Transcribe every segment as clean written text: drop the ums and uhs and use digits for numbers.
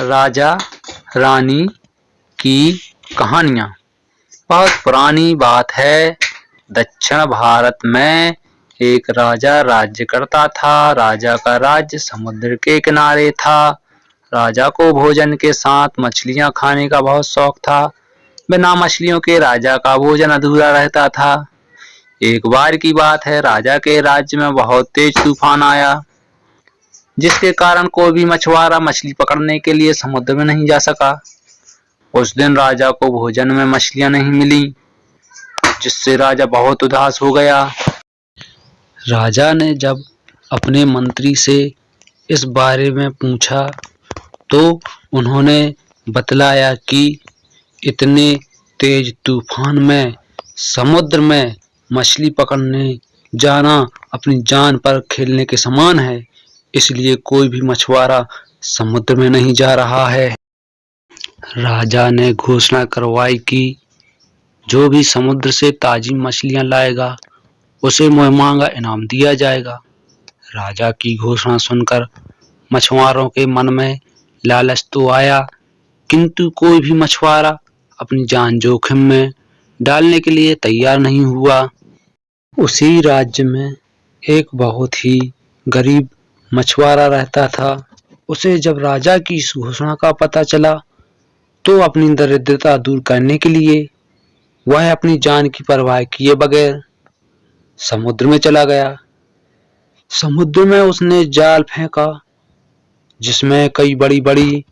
राजा रानी की कहानियाँ। बहुत पुरानी बात है। दक्षिण भारत में एक राजा राज्य करता था। राजा का राज्य समुद्र के किनारे था। राजा को भोजन के साथ मछलियां खाने का बहुत शौक था। बिना मछलियों के राजा का भोजन अधूरा रहता था। एक बार की बात है, राजा के राज्य में बहुत तेज तूफान आया, जिसके कारण कोई भी मछुआरा मछली पकड़ने के लिए समुद्र में नहीं जा सका। उस दिन राजा को भोजन में मछलियां नहीं मिली, जिससे राजा बहुत उदास हो गया। राजा ने जब अपने मंत्री से इस बारे में पूछा तो उन्होंने बतलाया कि इतने तेज तूफान में समुद्र में मछली पकड़ने जाना अपनी जान पर खेलने के समान है, इसलिए कोई भी मछुआरा समुद्र में नहीं जा रहा है। राजा ने घोषणा करवाई कि जो भी समुद्र से ताजी मछलियां लाएगा उसे मुहमांगा इनाम दिया जाएगा। राजा की घोषणा सुनकर मछुआरों के मन में लालच तो आया, किंतु कोई भी मछुआरा अपनी जान जोखिम में डालने के लिए तैयार नहीं हुआ। उसी राज्य में एक बहुत ही गरीब मछुआरा रहता था। उसे जब राजा की इस घोषणा का पता चला तो अपनी दरिद्रता दूर करने के लिए वह अपनी जान की परवाह किए बगैर समुद्र में चला गया। समुद्र में उसने जाल फेंका, जिसमें कई बड़ी बड़ी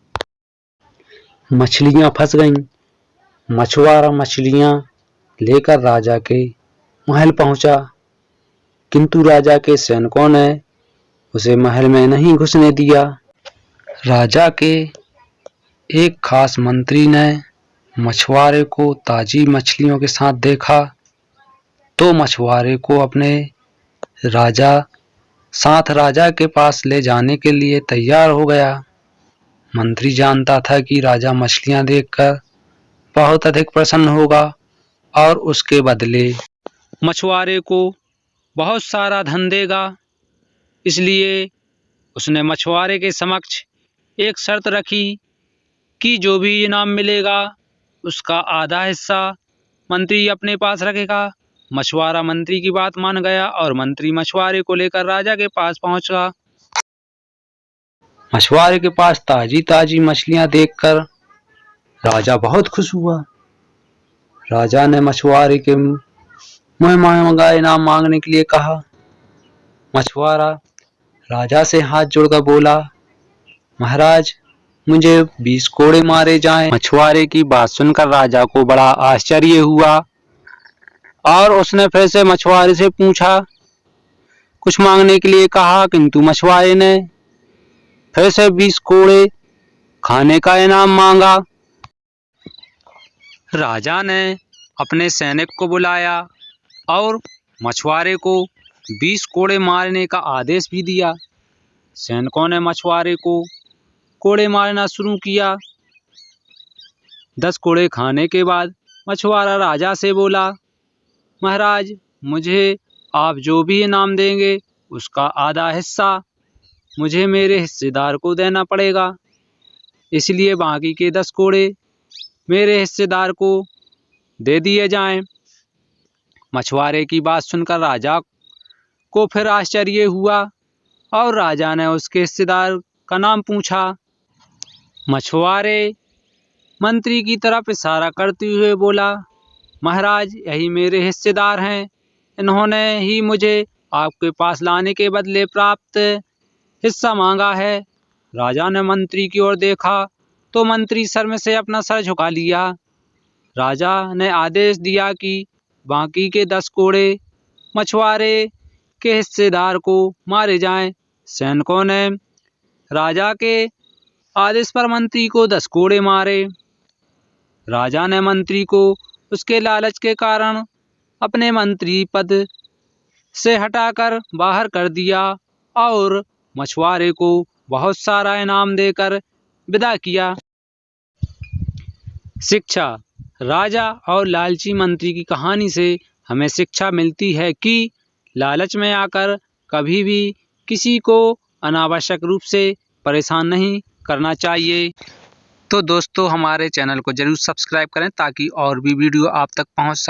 मछलियां फंस गईं। मछुआरा मछलियां लेकर राजा के महल पहुंचा, किंतु राजा के सैनिकों ने उसे महल में नहीं घुसने दिया। राजा के एक खास मंत्री ने मछुआरे को ताजी मछलियों के साथ देखा तो मछुआरे को अपने साथ राजा के पास ले जाने के लिए तैयार हो गया। मंत्री जानता था कि राजा मछलियां देखकर बहुत अधिक प्रसन्न होगा और उसके बदले मछुआरे को बहुत सारा धन देगा। इसलिए उसने मछुआरे के समक्ष एक शर्त रखी कि जो भी इनाम मिलेगा उसका आधा हिस्सा मंत्री अपने पास रखेगा। मछुआरा मंत्री की बात मान गया और मंत्री मछुआरे को लेकर राजा के पास पहुंचा। मछुआरे के पास ताजी ताजी मछलियां देखकर राजा बहुत खुश हुआ। राजा ने मछुआरे के मुहमांगा इनाम मांगने के लिए कहा। मछुआरा राजा से हाथ जोड़कर बोला, महाराज, मुझे 20 कोड़े मारे जाएं। मछुआरे की बात सुनकर राजा को बड़ा आश्चर्य हुआ और उसने फिर से मछुआरे से पूछा, कुछ मांगने के लिए कहा, किंतु मछुआरे ने फिर से 20 कोड़े खाने का इनाम मांगा। राजा ने अपने सैनिक को बुलाया और मछुआरे को 20 कोड़े मारने का आदेश भी दिया। सैनिकों ने मछुआरे को कोड़े मारना शुरू किया। 10 कोड़े खाने के बाद मछुआरा राजा से बोला, महाराज, मुझे आप जो भी इनाम देंगे उसका आधा हिस्सा मुझे मेरे हिस्सेदार को देना पड़ेगा, इसलिए बाकी के 10 कोड़े मेरे हिस्सेदार को दे दिए जाएं। मछुआरे की बात सुनकर राजा को फिर आश्चर्य हुआ और राजा ने उसके हिस्सेदार का नाम पूछा। मछुआरे मंत्री की तरफ इशारा करते हुए बोला, महाराज, यही मेरे हिस्सेदार हैं। इन्होंने ही मुझे आपके पास लाने के बदले प्राप्त हिस्सा मांगा है। राजा ने मंत्री की ओर देखा तो मंत्री शर्म से अपना सर झुका लिया। राजा ने आदेश दिया कि बाकी के 10 कोड़े मछुआरे के हिस्सेदार को मारे जाएं। सैनिकों ने राजा के आदेश पर मंत्री को 10 कोड़े मारे। राजा ने मंत्री को उसके लालच के कारण अपने मंत्री पद से हटाकर बाहर कर दिया और मछुआरे को बहुत सारा इनाम देकर विदा किया। शिक्षा। राजा और लालची मंत्री की कहानी से हमें शिक्षा मिलती है कि लालच में आकर कभी भी किसी को अनावश्यक रूप से परेशान नहीं करना चाहिए। तो दोस्तों हमारे चैनल को जरूर सब्सक्राइब करें ताकि और भी वीडियो आप तक पहुंच सके।